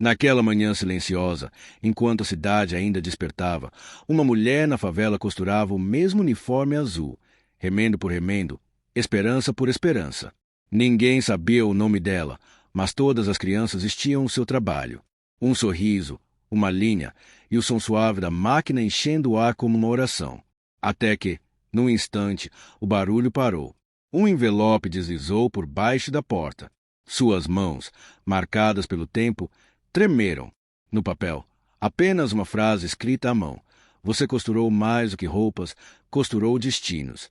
Naquela manhã silenciosa, enquanto a cidade ainda despertava, uma mulher na favela costurava o mesmo uniforme azul, remendo por remendo, esperança por esperança. Ninguém sabia o nome dela, mas todas as crianças vestiam o seu trabalho. Um sorriso, uma linha e o som suave da máquina enchendo o ar como uma oração. Até que, num instante, o barulho parou. Um envelope deslizou por baixo da porta. Suas mãos, marcadas pelo tempo, tremeram. No papel, apenas uma frase escrita à mão. Você costurou mais do que roupas, costurou destinos.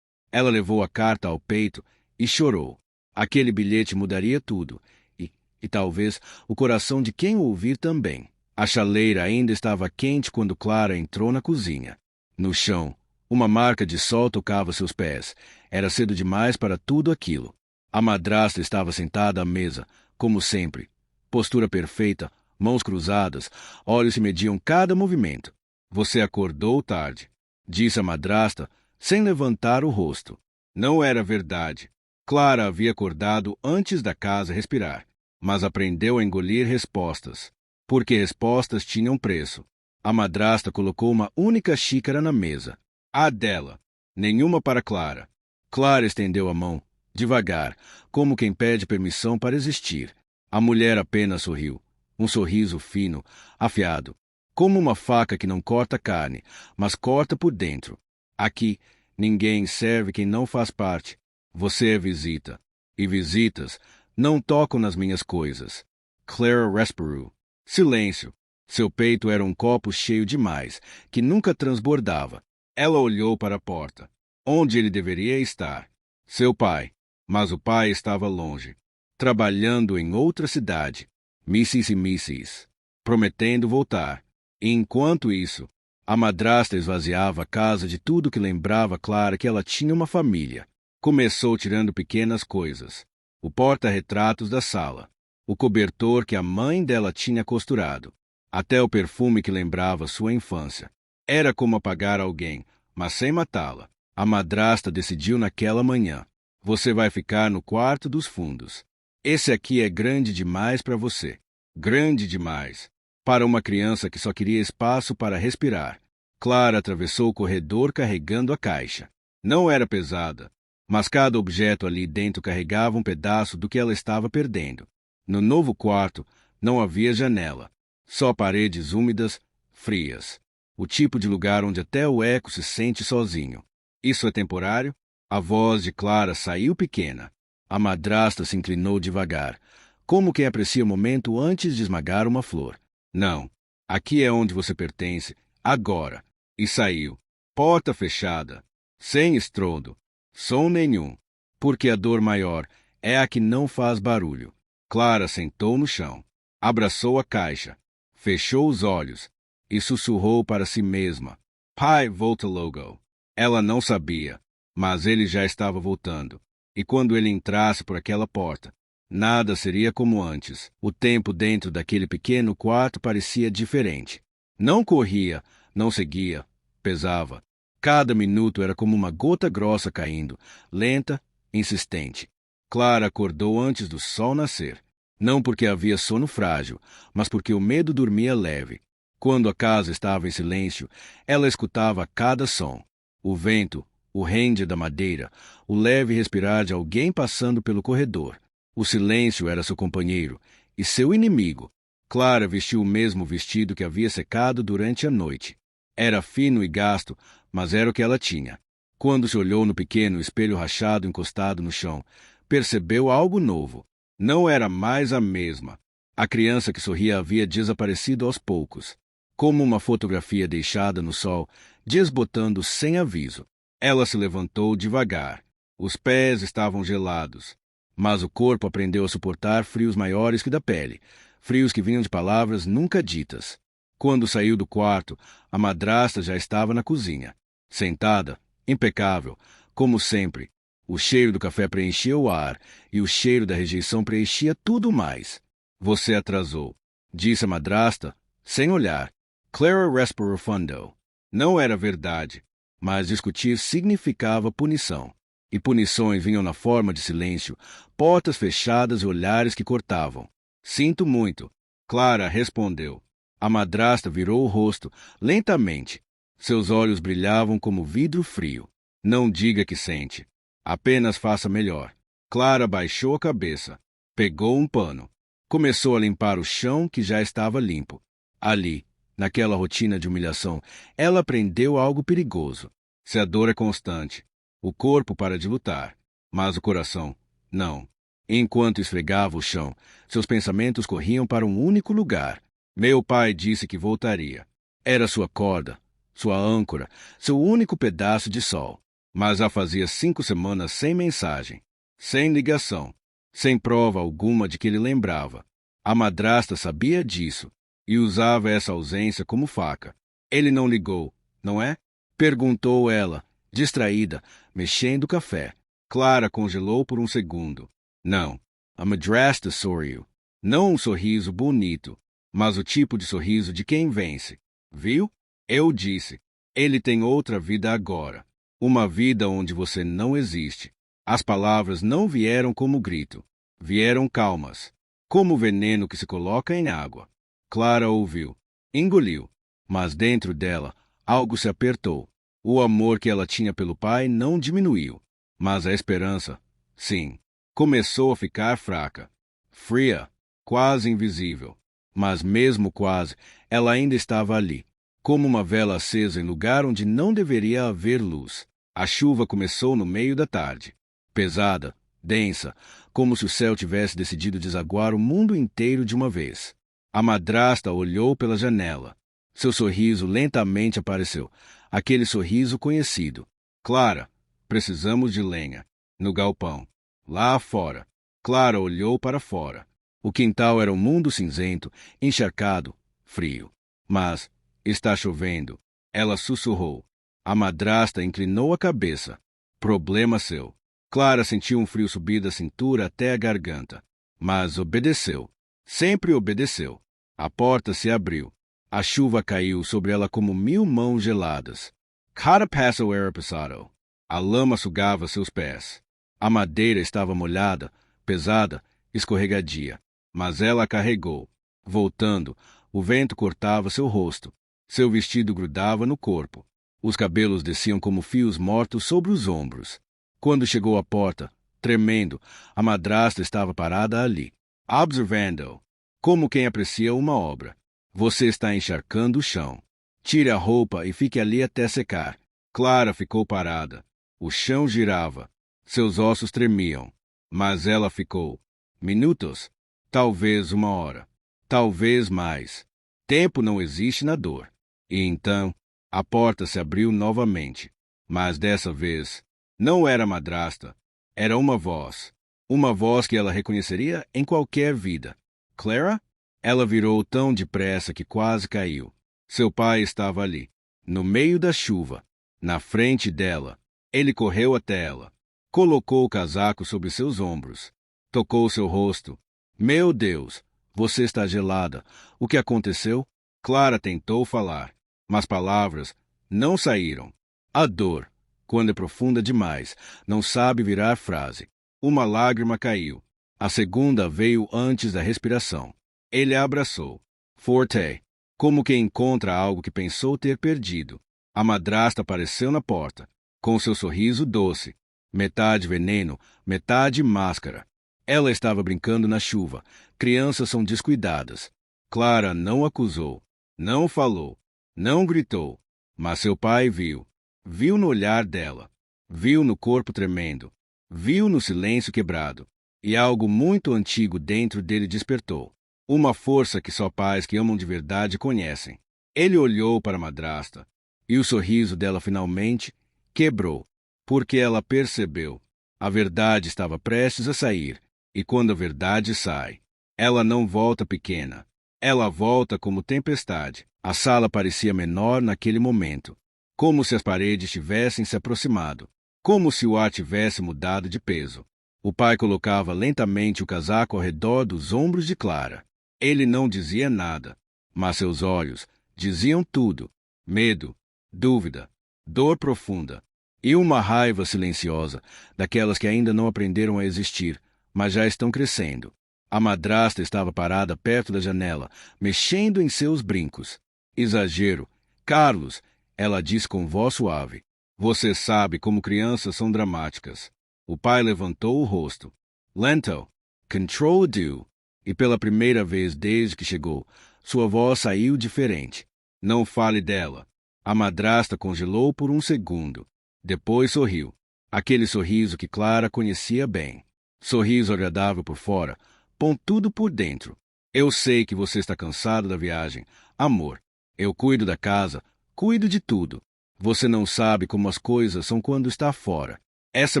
Ela levou a carta ao peito e chorou. Aquele bilhete mudaria tudo, e talvez o coração de quem o ouvir também. A chaleira ainda estava quente quando Clara entrou na cozinha. No chão, uma marca de sol tocava seus pés. Era cedo demais para tudo aquilo. A madrasta estava sentada à mesa, como sempre. Postura perfeita, mãos cruzadas, olhos se mediam cada movimento. Você acordou tarde, disse a madrasta, sem levantar o rosto. Não era verdade. Clara havia acordado antes da casa respirar, mas aprendeu a engolir respostas, porque respostas tinham preço. A madrasta colocou uma única xícara na mesa, a dela, nenhuma para Clara. Clara estendeu a mão, devagar, como quem pede permissão para existir. A mulher apenas sorriu, um sorriso fino, afiado, como uma faca que não corta carne, mas corta por dentro. Aqui, ninguém serve quem não faz parte. Você é visita, e visitas não tocam nas minhas coisas. Clara Resparou. Silêncio. Seu peito era um copo cheio demais, que nunca transbordava. Ela olhou para a porta. Onde ele deveria estar? Seu pai. Mas o pai estava longe, trabalhando em outra cidade, Mrs. prometendo voltar. E enquanto isso, a madrasta esvaziava a casa de tudo que lembrava Clara que ela tinha uma família. Começou tirando pequenas coisas. O porta-retratos da sala, o cobertor que a mãe dela tinha costurado, até o perfume que lembrava sua infância. Era como apagar alguém, mas sem matá-la. A madrasta decidiu naquela manhã. Você vai ficar no quarto dos fundos. Esse aqui é grande demais para você. Grande demais. Para uma criança que só queria espaço para respirar. Clara atravessou o corredor carregando a caixa. Não era pesada, mas cada objeto ali dentro carregava um pedaço do que ela estava perdendo. No novo quarto, não havia janela. Só paredes úmidas, frias. O tipo de lugar onde até o eco se sente sozinho. Isso é temporário? A voz de Clara saiu pequena. A madrasta se inclinou devagar, como quem aprecia o momento antes de esmagar uma flor. Não, aqui é onde você pertence, agora. E saiu. Porta fechada, sem estrondo, som nenhum, porque a dor maior é a que não faz barulho. Clara sentou no chão, abraçou a caixa, fechou os olhos e sussurrou para si mesma. Pai volta logo. Ela não sabia, mas ele já estava voltando. E quando ele entrasse por aquela porta, nada seria como antes. O tempo dentro daquele pequeno quarto parecia diferente. Não corria, não seguia, pesava. Cada minuto era como uma gota grossa caindo, lenta, insistente. Clara acordou antes do sol nascer. Não porque havia sono frágil, mas porque o medo dormia leve. Quando a casa estava em silêncio, ela escutava cada som. O vento, o render da madeira, o leve respirar de alguém passando pelo corredor. O silêncio era seu companheiro e seu inimigo. Clara vestiu o mesmo vestido que havia secado durante a noite. Era fino e gasto, mas era o que ela tinha. Quando se olhou no pequeno espelho rachado encostado no chão, percebeu algo novo. Não era mais a mesma. A criança que sorria havia desaparecido aos poucos, como uma fotografia deixada no sol, desbotando sem aviso. Ela se levantou devagar. Os pés estavam gelados, mas o corpo aprendeu a suportar frios maiores que da pele, frios que vinham de palavras nunca ditas. Quando saiu do quarto, a madrasta já estava na cozinha, sentada, impecável, como sempre. O cheiro do café preenchia o ar, e o cheiro da rejeição preenchia tudo mais. Você atrasou, disse a madrasta, sem olhar. Clara Resparou fundo. Não era verdade, mas discutir significava punição. E punições vinham na forma de silêncio, portas fechadas e olhares que cortavam. Sinto muito, Clara respondeu. A madrasta virou o rosto, lentamente. Seus olhos brilhavam como vidro frio. Não diga que sente. Apenas faça melhor. Clara baixou a cabeça. Pegou um pano. Começou a limpar o chão que já estava limpo. Ali, naquela rotina de humilhação, ela aprendeu algo perigoso. Se a dor é constante, o corpo para de lutar, mas o coração, não. Enquanto esfregava o chão, seus pensamentos corriam para um único lugar. Meu pai disse que voltaria. Era sua corda, sua âncora, seu único pedaço de sol. Mas já fazia 5 semanas sem mensagem, sem ligação, sem prova alguma de que ele lembrava. A madrasta sabia disso e usava essa ausência como faca. Ele não ligou, não é? Perguntou ela, distraída, mexendo o café. Clara congelou por um segundo. Não, a madrasta sorriu. Não um sorriso bonito, mas o tipo de sorriso de quem vence. Viu? Eu disse. Ele tem outra vida agora. Uma vida onde você não existe. As palavras não vieram como grito. Vieram calmas, como o veneno que se coloca em água. Clara ouviu. Engoliu. Mas dentro dela, algo se apertou. O amor que ela tinha pelo pai não diminuiu. Mas a esperança, sim, começou a ficar fraca. Fria, quase invisível. Mas mesmo quase, ela ainda estava ali, como uma vela acesa em lugar onde não deveria haver luz. A chuva começou no meio da tarde. Pesada, densa, como se o céu tivesse decidido desaguar o mundo inteiro de uma vez. A madrasta olhou pela janela. Seu sorriso lentamente apareceu. Aquele sorriso conhecido. Clara, precisamos de lenha. No galpão. Lá fora. Clara olhou para fora. O quintal era um mundo cinzento, encharcado, frio. Mas, está chovendo. Ela sussurrou. A madrasta inclinou a cabeça. Problema seu. Clara sentiu um frio subir da cintura até a garganta. Mas obedeceu. Sempre obedeceu. A porta se abriu. A chuva caiu sobre ela como 1000 mãos geladas. Cada passo era pesado. A lama sugava seus pés. A madeira estava molhada, pesada, escorregadia. Mas ela a carregou. Voltando, o vento cortava seu rosto. Seu vestido grudava no corpo. Os cabelos desciam como fios mortos sobre os ombros. Quando chegou à porta, tremendo, a madrasta estava parada ali, observando-o, como quem aprecia uma obra. Você está encharcando o chão. Tire a roupa e fique ali até secar. Clara ficou parada. O chão girava. Seus ossos tremiam. Mas ela ficou. Minutos. Talvez 1 hora. Talvez mais. Tempo não existe na dor. E então, a porta se abriu novamente. Mas dessa vez, não era a madrasta. Era uma voz. Uma voz que ela reconheceria em qualquer vida. Clara? Ela virou tão depressa que quase caiu. Seu pai estava ali, no meio da chuva, na frente dela. Ele correu até ela. Colocou o casaco sobre seus ombros. Tocou seu rosto. Meu Deus, você está gelada. O que aconteceu? Clara tentou falar, mas palavras não saíram. A dor, quando é profunda demais, não sabe virar frase. Uma lágrima caiu. A segunda veio antes da respiração. Ele a abraçou. Forte, como quem encontra algo que pensou ter perdido. A madrasta apareceu na porta, com seu sorriso doce. Metade veneno, metade máscara. Ela estava brincando na chuva. Crianças são descuidadas. Clara não acusou, não falou, não gritou. Mas seu pai viu. Viu no olhar dela. Viu no corpo tremendo. Viu no silêncio quebrado. E algo muito antigo dentro dele despertou. Uma força que só pais que amam de verdade conhecem. Ele olhou para a madrasta. E o sorriso dela finalmente quebrou. Porque ela percebeu. A verdade estava prestes a sair. E quando a verdade sai, ela não volta pequena. Ela volta como tempestade. A sala parecia menor naquele momento. Como se as paredes tivessem se aproximado. Como se o ar tivesse mudado de peso. O pai colocava lentamente o casaco ao redor dos ombros de Clara. Ele não dizia nada, mas seus olhos diziam tudo. Medo, dúvida, dor profunda e uma raiva silenciosa, daquelas que ainda não aprenderam a existir, mas já estão crescendo. A madrasta estava parada perto da janela, mexendo em seus brincos. Exagero. Carlos, ela disse com voz suave. Você sabe como crianças são dramáticas. O pai levantou o rosto. Lento. Control do. E pela primeira vez desde que chegou, sua voz saiu diferente. Não fale dela. A madrasta congelou por um segundo. Depois sorriu. Aquele sorriso que Clara conhecia bem. Sorriso agradável por fora, pontudo por dentro. Eu sei que você está cansado da viagem. Amor, eu cuido da casa, cuido de tudo. Você não sabe como as coisas são quando está fora. Essa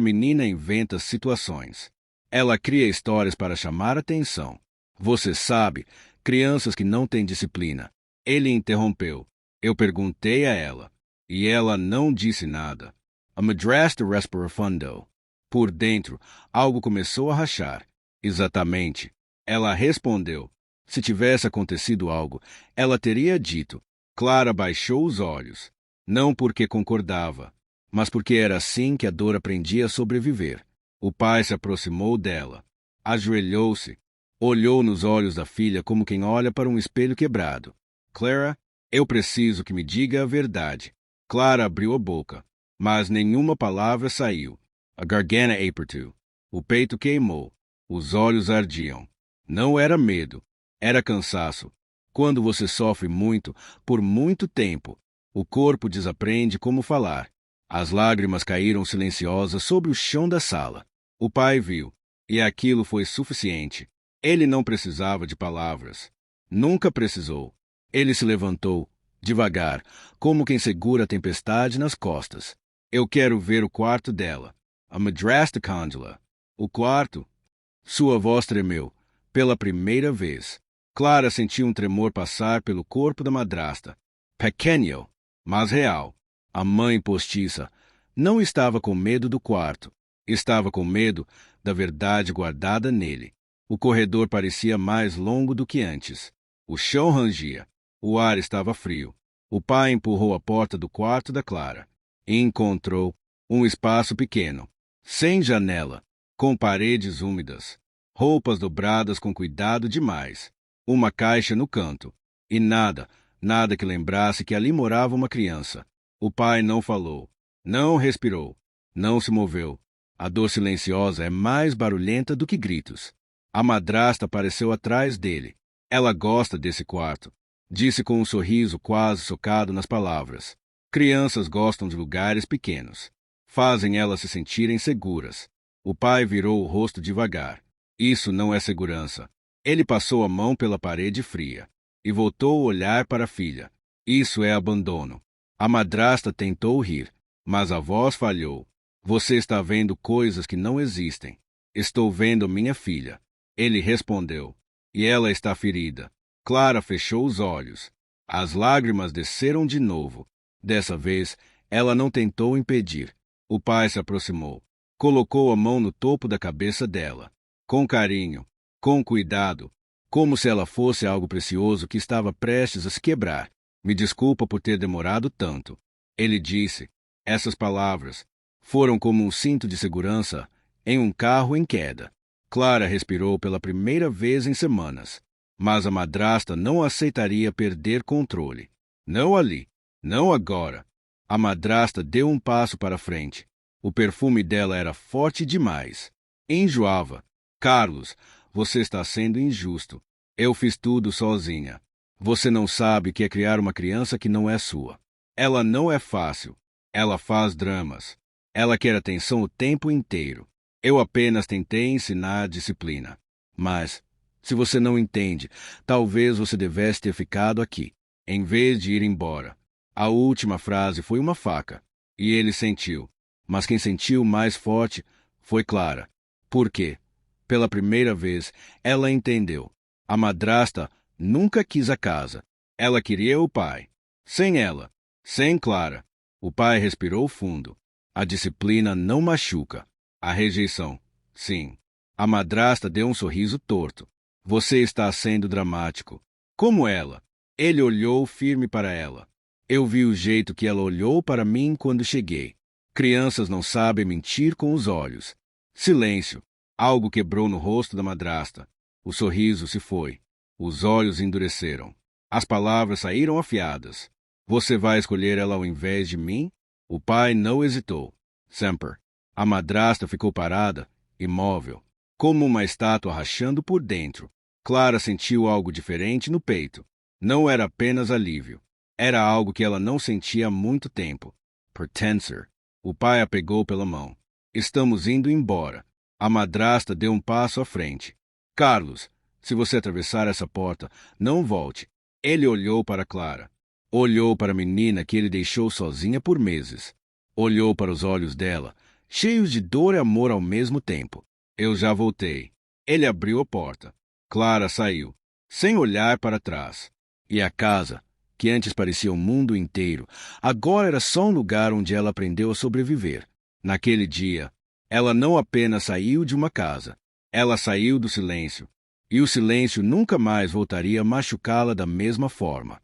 menina inventa situações. Ela cria histórias para chamar atenção. Você sabe, crianças que não têm disciplina. Ele interrompeu. Eu perguntei a ela, e ela não disse nada. A madrasta respirou fundo. Por dentro, algo começou a rachar. Exatamente. Ela respondeu. Se tivesse acontecido algo, ela teria dito. Clara baixou os olhos. Não porque concordava, mas porque era assim que a dor aprendia a sobreviver. O pai se aproximou dela. Ajoelhou-se. Olhou nos olhos da filha como quem olha para um espelho quebrado. Clara, eu preciso que me diga a verdade. Clara abriu a boca, mas nenhuma palavra saiu. A garganta apertou. O peito queimou. Os olhos ardiam. Não era medo. Era cansaço. Quando você sofre muito, por muito tempo, o corpo desaprende como falar. As lágrimas caíram silenciosas sobre o chão da sala. O pai viu, e aquilo foi suficiente. Ele não precisava de palavras. Nunca precisou. Ele se levantou, devagar, como quem segura a tempestade nas costas. Eu quero ver o quarto dela. A madrasta Candela. O quarto? Sua voz tremeu, pela primeira vez. Clara sentiu um tremor passar pelo corpo da madrasta. Pequeno, mas real. A mãe postiça não estava com medo do quarto. Estava com medo da verdade guardada nele. O corredor parecia mais longo do que antes. O chão rangia. O ar estava frio. O pai empurrou a porta do quarto da Clara e encontrou um espaço pequeno, sem janela, com paredes úmidas, roupas dobradas com cuidado demais, uma caixa no canto, e nada que lembrasse que ali morava uma criança. O pai não falou, não respirou, não se moveu. A dor silenciosa é mais barulhenta do que gritos. A madrasta apareceu atrás dele. Ela gosta desse quarto, disse com um sorriso quase socado nas palavras. Crianças gostam de lugares pequenos. Fazem elas se sentirem seguras. O pai virou o rosto devagar. Isso não é segurança. Ele passou a mão pela parede fria e voltou a olhar para a filha. Isso é abandono. A madrasta tentou rir, mas a voz falhou. Você está vendo coisas que não existem. Estou vendo minha filha. Ele respondeu. E ela está ferida. Clara fechou os olhos. As lágrimas desceram de novo. Dessa vez, ela não tentou impedir. O pai se aproximou. Colocou a mão no topo da cabeça dela. Com carinho, com cuidado, como se ela fosse algo precioso que estava prestes a se quebrar. Me desculpa por ter demorado tanto. Ele disse. Essas palavras foram como um cinto de segurança em um carro em queda. Clara respirou pela primeira vez em semanas. Mas a madrasta não aceitaria perder controle. Não ali. Não agora. A madrasta deu um passo para frente. O perfume dela era forte demais. Enjoava. Carlos, você está sendo injusto. Eu fiz tudo sozinha. Você não sabe o que é criar uma criança que não é sua. Ela não é fácil. Ela faz dramas. Ela quer atenção o tempo inteiro. Eu apenas tentei ensinar disciplina. Mas, se você não entende, talvez você devesse ter ficado aqui, em vez de ir embora. A última frase foi uma faca, e ele sentiu. Mas quem sentiu mais forte foi Clara. Por quê? Pela primeira vez, ela entendeu. A madrasta nunca quis a casa. Ela queria o pai. Sem ela, sem Clara. O pai respirou fundo. A disciplina não machuca. A rejeição, sim. A madrasta deu um sorriso torto. Você está sendo dramático. Como ela. Ele olhou firme para ela. Eu vi o jeito que ela olhou para mim quando cheguei. Crianças não sabem mentir com os olhos. Silêncio. Algo quebrou no rosto da madrasta. O sorriso se foi. Os olhos endureceram. As palavras saíram afiadas. Você vai escolher ela ao invés de mim? O pai não hesitou. Semper. A madrasta ficou parada, imóvel, como uma estátua rachando por dentro. Clara sentiu algo diferente no peito. Não era apenas alívio. Era algo que ela não sentia há muito tempo. Pertencer. O pai a pegou pela mão. Estamos indo embora. A madrasta deu um passo à frente. Carlos, se você atravessar essa porta, não volte. Ele olhou para Clara. Olhou para a menina que ele deixou sozinha por meses. Olhou para os olhos dela, cheios de dor e amor ao mesmo tempo. Eu já voltei. Ele abriu a porta. Clara saiu, sem olhar para trás. E a casa, que antes parecia o mundo inteiro, agora era só um lugar onde ela aprendeu a sobreviver. Naquele dia, ela não apenas saiu de uma casa, ela saiu do silêncio. E o silêncio nunca mais voltaria a machucá-la da mesma forma.